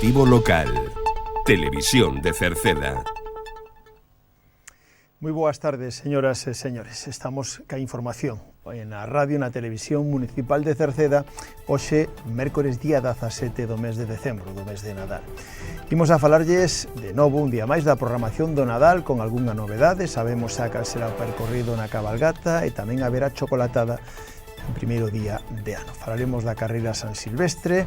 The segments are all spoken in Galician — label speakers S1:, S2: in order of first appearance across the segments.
S1: Informativo local. Televisión de Cerceda.
S2: Moi boas tardes, señoras e señores. Estamos ca información na radio, na televisión municipal de Cerceda, hoxe, mércores día 17 do mes de decembro, do mes de Nadal. Imos a falarlles de novo un día máis da programación do Nadal con algunha novedade. Sabemos xa cal será o percorrido na cabalgata e tamén haberá chocolatada en primeiro día de ano. Falaremos da carreira San Silvestre,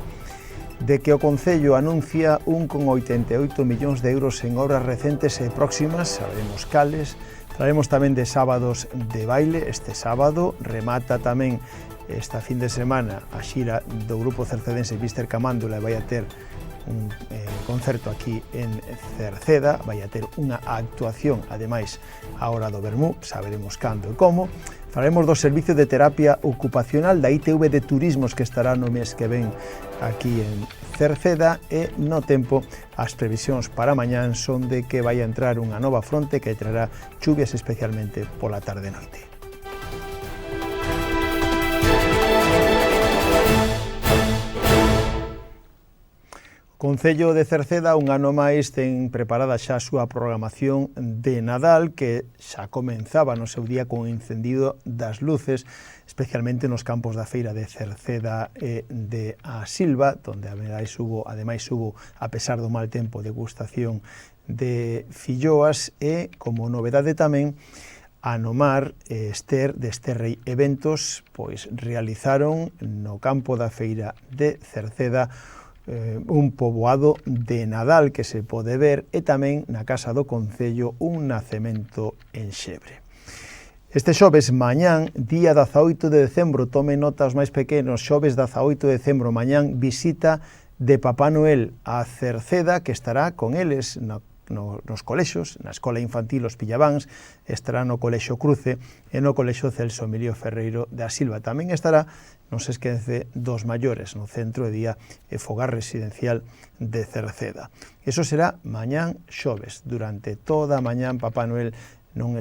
S2: de que o Concello anuncia 1,88 millóns de euros en obras recentes e próximas, saberemos cales. Falaremos tamén de sábados de baile. Este sábado remata tamén esta fin de semana a xira do grupo cercedense Mister Camándula e vai a ter un concerto aquí en Cerceda, vai a ter unha actuación, ademais, a hora do vermú, saberemos cando e como. Falaremos do servicio de terapia ocupacional da ITV de Turismos que estará no mes que ven aquí en Cerceda e no tempo as previsións para mañán son de que vai a entrar unha nova fronte que traerá chuvias especialmente pola tarde e noite. O Concello de Cerceda un ano máis ten preparada xa a súa programación de Nadal que xa comenzaba no seu día con o encendido das luces, especialmente nos campos da feira de Cerceda e de A Silva, onde ademais hubo, a pesar do mal tempo, degustación de filloas e, como novedade tamén, a Nomar Ester de Esterrei Eventos, pois realizaron no campo da feira de Cerceda un poboado de Nadal que se pode ver e tamén na Casa do Concello un nacemento en Xebre. Este xoves mañán, día 18 de decembro, tome nota os máis pequenos, xoves 18 de decembro mañán, visita de Papá Noel a Cerceda, que estará con eles nos colexos, na Escola Infantil Os Pillavans, estará no Colexo Cruce e no Colexo Celso Emilio Ferreiro da Silva. Tamén estará, non se esquece, dos maiores no Centro de Día e Fogar Residencial de Cerceda. Eso será mañán xoves. Durante toda a mañán Papá Noel non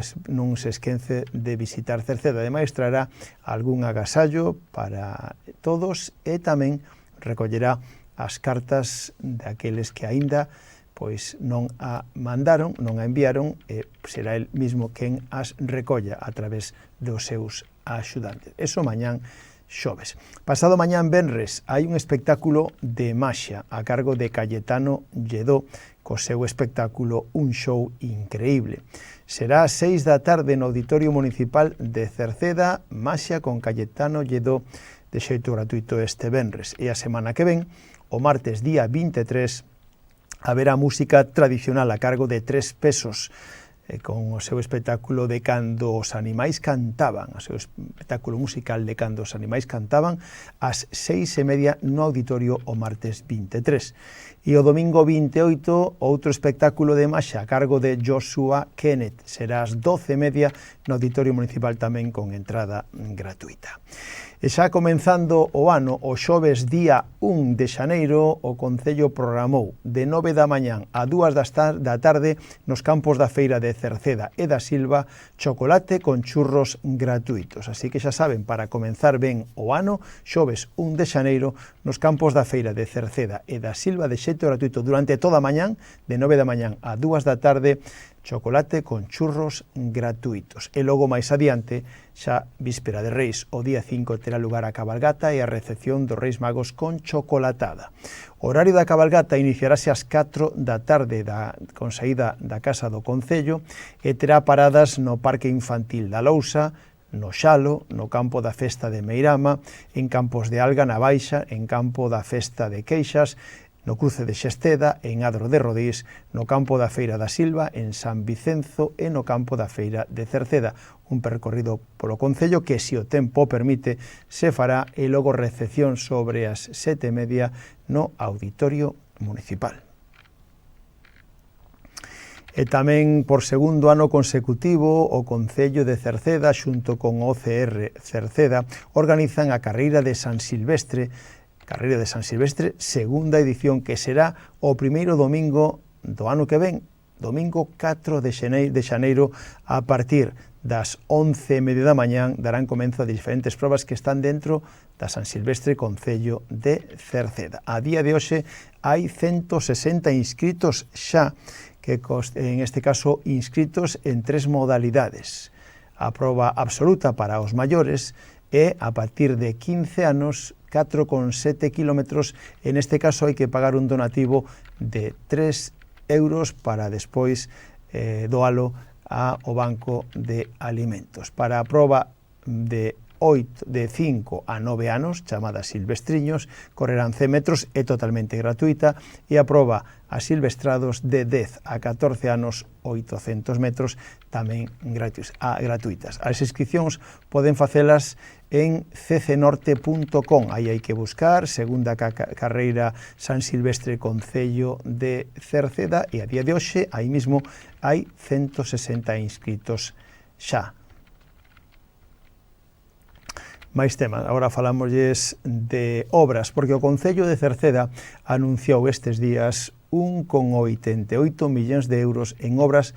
S2: se esquece de visitar Cerceda. Ademais, traerá algún agasallo para todos e tamén recollerá as cartas daqueles que aínda pois non a mandaron, non a enviaron, e será el mismo quen as recolla a través dos seus axudantes. Eso mañán xoves. Pasado mañán venres hai un espectáculo de maxia a cargo de Cayetano Lledó, co seu espectáculo Un Show Increíble. Será ás 6 da tarde no Auditorio Municipal de Cerceda, maxia con Cayetano Lledó de xeito gratuito este venres. E a semana que ven, o martes día 23, haberá música tradicional a cargo de Tres Pesos, con o seu espectáculo de Cando os Animais Cantaban, o seu espectáculo musical de Cando os Animais Cantaban, ás 6:30 no auditorio o martes 23. E o domingo 28, outro espectáculo de maxia a cargo de Joshua Kenneth, será ás 12:30 no auditorio municipal tamén con entrada gratuita. E xa comenzando o ano, o xoves día 1 de xaneiro, o Concello programou de 9 da mañán a 2 da tarde nos campos da feira de Cerceda e da Silva chocolate con churros gratuitos. Así que xa saben, para comenzar ben o ano, xoves 1 de xaneiro nos campos da feira de Cerceda e da Silva de xeito gratuito durante toda a mañán, de 9 da mañán a 2 da tarde, chocolate con churros gratuitos. E logo máis adiante, xa víspera de Reis, o día 5 terá lugar a cabalgata e a recepción dos Reis Magos con chocolatada. O horario da cabalgata iniciarase ás 4 da tarde con saída da Casa do Concello e terá paradas no Parque Infantil da Lousa, no Xalo, no campo da Festa de Meirama, en Campos de Alga na Baixa, en campo da Festa de Queixas, no Cruce de Xesteda, en Adro de Rodís, no campo da Feira da Silva, en San Vicenzo e no campo da Feira de Cerceda. Un percorrido polo Concello que, se o tempo permite, se fará e logo recepción sobre as 7:30 no Auditorio Municipal. E tamén, por segundo ano consecutivo, o Concello de Cerceda, xunto con o OCR Cerceda, organizan a Carreira de San Silvestre, segunda edición, que será o primeiro domingo do ano que ven, domingo 4 de xaneiro, a partir das 11:30 da mañán darán comenzo a diferentes probas que están dentro da San Silvestre Concello de Cerceda. A día de hoxe hai 160 inscritos xa, que en este caso inscritos en 3 modalidades. A proba absoluta para os maiores é a partir de 15 anos, 4,7 kilómetros. En este caso hai que pagar un donativo de 3 euros para despois doalo ao Banco de Alimentos. Para a proba de 5 a 9 anos, chamada Silvestriños, correrán 100 metros, é totalmente gratuita, e a proba a silvestrados de 10 a 14 anos, 800 metros, tamén gratuitas. As inscripcións poden facelas en ccnorte.com, aí hai que buscar segunda carreira San Silvestre Concello de Cerceda, e a día de hoxe, aí mismo, hai 160 inscritos xa. Máis temas, agora falámosles de obras, porque o Concello de Cerceda anunciou estes días 1,88 millóns de euros en obras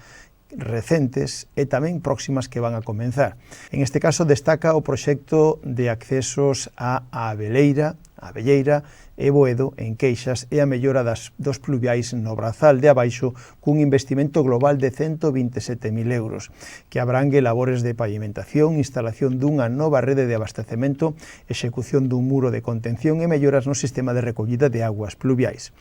S2: recentes e tamén próximas que van a comenzar. En este caso destaca o proxecto de accesos a Abelleira e Boedo en Queixas e a mellora dos pluviais no Brazal de Abaixo cun investimento global de 127.000 euros, que abrangue labores de pavimentación, instalación dunha nova rede de abastecemento, execución dun muro de contención e melloras no sistema de recollida de aguas pluviais.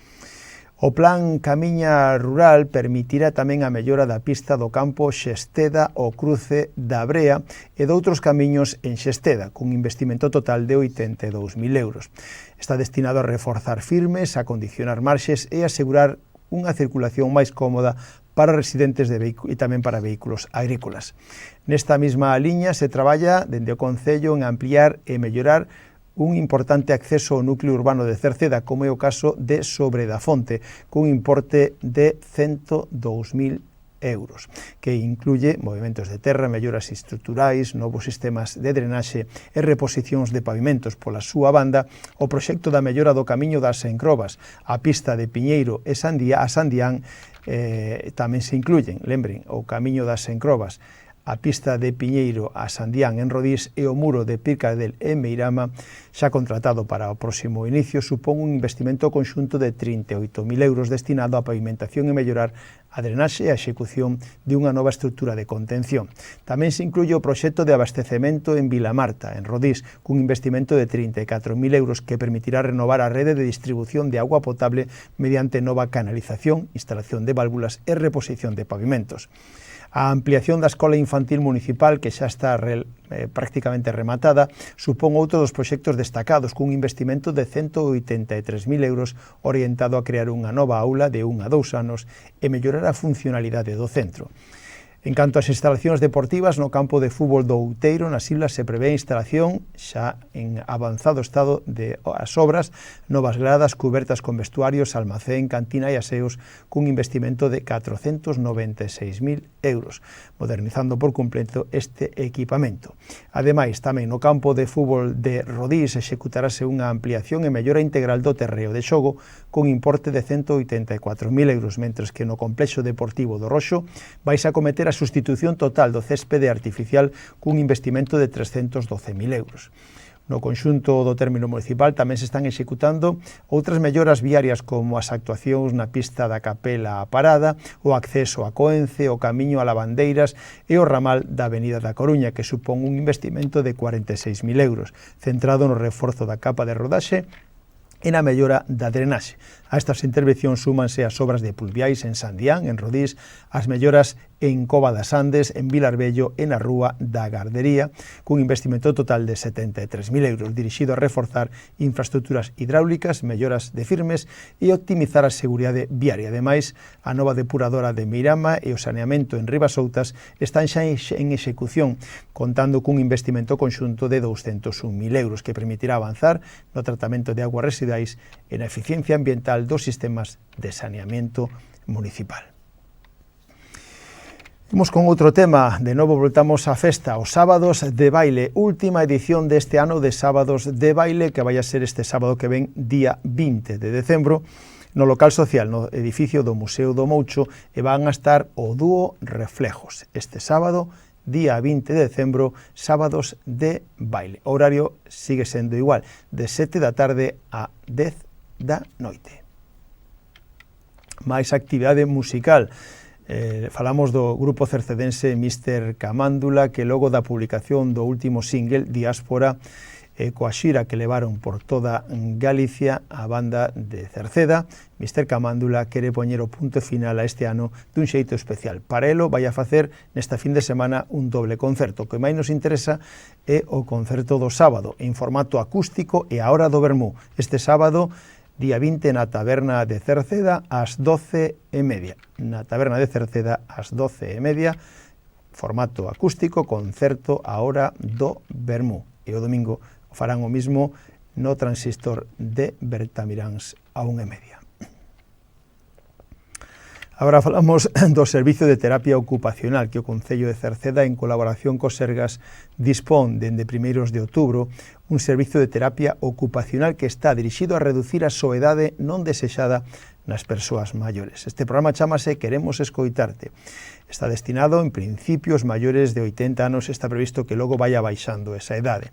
S2: O plan Camiña Rural permitirá tamén a mellora da pista do campo Xesteda ao cruce da Brea e doutros camiños en Xesteda, cun investimento total de 82.000 euros. Está destinado a reforzar firmes, a condicionar marxes e asegurar unha circulación máis cómoda para residentes e tamén para vehículos agrícolas. Nesta mesma liña se traballa dende o Concello en ampliar e mellorar un importante acceso ao núcleo urbano de Cerceda, como é o caso de Sobredafonte, cun importe de 102.000 euros, que incluye movimentos de terra, melloras estruturais, novos sistemas de drenaxe e reposicións de pavimentos. Pola súa banda, o proxecto da mellora do camiño das Encrobas, a pista de Piñeiro e Sandián tamén se incluyen. Lembren, o camiño das Encrobas, a pista de Piñeiro a Sandián en Rodís e o muro de Pircadel en Meirama, xa contratado para o próximo inicio, supón un investimento conxunto de 38.000 euros destinado a pavimentación e mellorar a drenaxe e a execución de unha nova estrutura de contención. Tamén se incluye o proxecto de abastecemento en Vilamarta, en Rodís, cun investimento de 34.000 euros que permitirá renovar a rede de distribución de agua potable mediante nova canalización, instalación de válvulas e reposición de pavimentos. A ampliación da Escola Infantil Municipal, que xa está prácticamente rematada, supón outro dos proxectos destacados, cun investimento de 183.000 euros orientado a crear unha nova aula de 1 a 2 anos e mellorar a funcionalidade do centro. En canto ás instalacións deportivas, no campo de fútbol do Outeiro, nas Islas, se prevé a instalación, xa en avanzado estado de as obras, novas gradas, cubertas con vestuarios, almacén, cantina e aseos, cun investimento de 496.000 euros, modernizando por completo este equipamento. Ademais, tamén no campo de fútbol de Rodís executarase unha ampliación e mellora integral do terreo de xogo, cun importe de 184.000 euros, mentres que no complexo deportivo do Roxo vais a cometer a sustitución total do céspede artificial cun investimento de 312.000 euros. No conxunto do término municipal tamén se están executando outras melloras viarias como as actuacións na pista da Capela a Parada, o acceso a Coence, o camiño a Lavandeiras e o ramal da Avenida da Coruña, que supón un investimento de 46.000 euros, centrado no reforzo da capa de rodaxe e na mellora da drenaxe. A estas intervencións súmanse as obras de pluviais en Sandián, en Rodís, as melloras en Cova das Andes, en Vilarbello e na Rúa da Gardería, cun investimento total de 73.000 euros, dirixido a reforzar infraestructuras hidráulicas, melloras de firmes e optimizar a seguridade viaria. Ademais, a nova depuradora de Meirama e o saneamento en Ribasoutas están xa en execución, contando cun investimento conxunto de 201.000 euros, que permitirá avanzar no tratamento de aguas residuais e na eficiencia ambiental dos sistemas de saneamento municipal. Imos con outro tema, de novo voltamos á festa, os sábados de baile, última edición deste ano de sábados de baile, que vai a ser este sábado que ven, día 20 de decembro, no local social, no edificio do Museo do Moucho, e van a estar o dúo Reflejos, este sábado día 20 de decembro, sábados de baile. O horario sigue sendo igual, de 7 da tarde a 10 da noite. Máis actividade musical. Falamos do grupo cercedense Mr. Camándula, que logo da publicación do último single, Diáspora, coa xira que levaron por toda Galicia, a banda de Cerceda, Mr. Camándula quere poñer o punto final a este ano dun xeito especial. Para elo vai a facer nesta fin de semana un doble concerto. O que máis nos interesa é o concerto do sábado, en formato acústico e a hora do vermú. Este sábado, día 20, na taberna de Cerceda, ás 12:30. Na taberna de Cerceda, ás 12:30, formato acústico, concerto a hora do vermú. E o domingo farán o mismo no Transistor de Bertamiráns a 1:30. Agora falamos do Servicio de Terapia Ocupacional que o Concello de Cerceda, en colaboración co Sergas, dispón dende primeiros de outubro un servicio de terapia ocupacional que está dirixido a reducir a soedade non desexada nas persoas maiores. Este programa chámase Queremos Escoitarte. Está destinado, en principio, aos maiores de 80 anos. Está previsto que logo vaya baixando esa idade.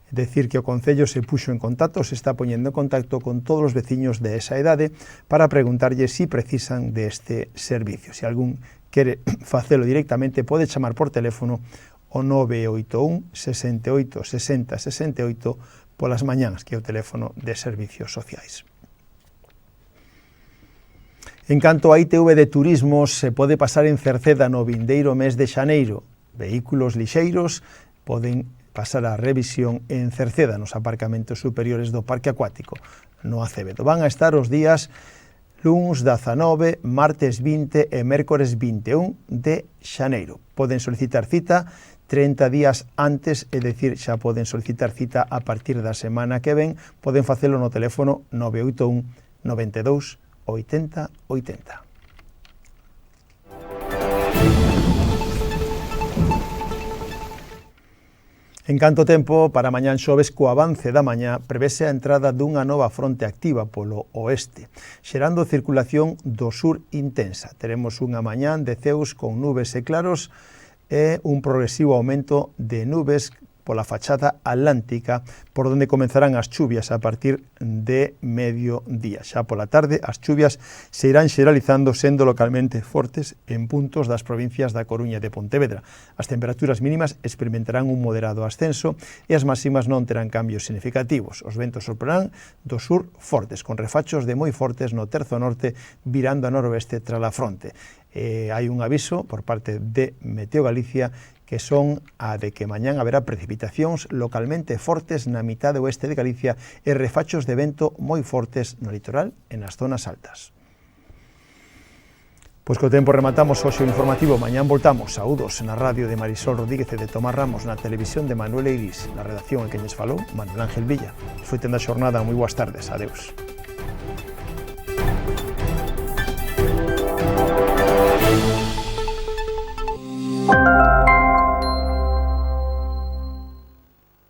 S2: É dicir, que o Concello se puxo en contacto, se está poñendo en contacto con todos os veciños de esa idade para preguntarlle si precisan deste servicio. Se algún quere facelo directamente, pode chamar por teléfono o 981 68 60 68 polas mañáns, que é o teléfono de servicios sociais. En canto a ITV de turismos, se pode pasar en Cerceda no vindeiro mes de xaneiro. Vehículos lixeiros poden pasar a revisión en Cerceda, nos aparcamentos superiores do Parque Acuático, no Acevedo. Van a estar os días luns 19, martes 20 e mércores 21 de xaneiro. Poden solicitar cita 30 días antes, é dicir, xa poden solicitar cita a partir da semana que ven. Poden facelo no teléfono 981 92 80 80. En canto tempo, para mañán xoves, co avance da mañá, prevese a entrada dunha nova fronte activa polo oeste, xerando circulación do sur intensa. Teremos unha mañán de ceus con nubes e claros e un progresivo aumento de nubes pola fachada atlántica, por onde comenzarán as chuvias a partir de mediodía. Xa pola tarde, as chuvias se irán xeralizando, sendo localmente fortes en puntos das provincias da Coruña e de Pontevedra. As temperaturas mínimas experimentarán un moderado ascenso e as máximas non terán cambios significativos. Os ventos soprarán do sur fortes, con refachos de moi fortes no terzo norte, virando a noroeste tras a fronte. Hai un aviso por parte de Meteo Galicia que son a de que mañán haberá precipitacións localmente fortes na mitade oeste de Galicia e refachos de vento moi fortes no litoral e nas zonas altas. Pois co tempo rematamos hoxe o informativo. Mañán voltamos. Saúdos na radio de Marisol Rodríguez e de Tomás Ramos, na televisión de Manuel Eirís, na redacción en que lles falou Manuel Ángel Villa. Foi tenda xornada, moi boas tardes. Adeus.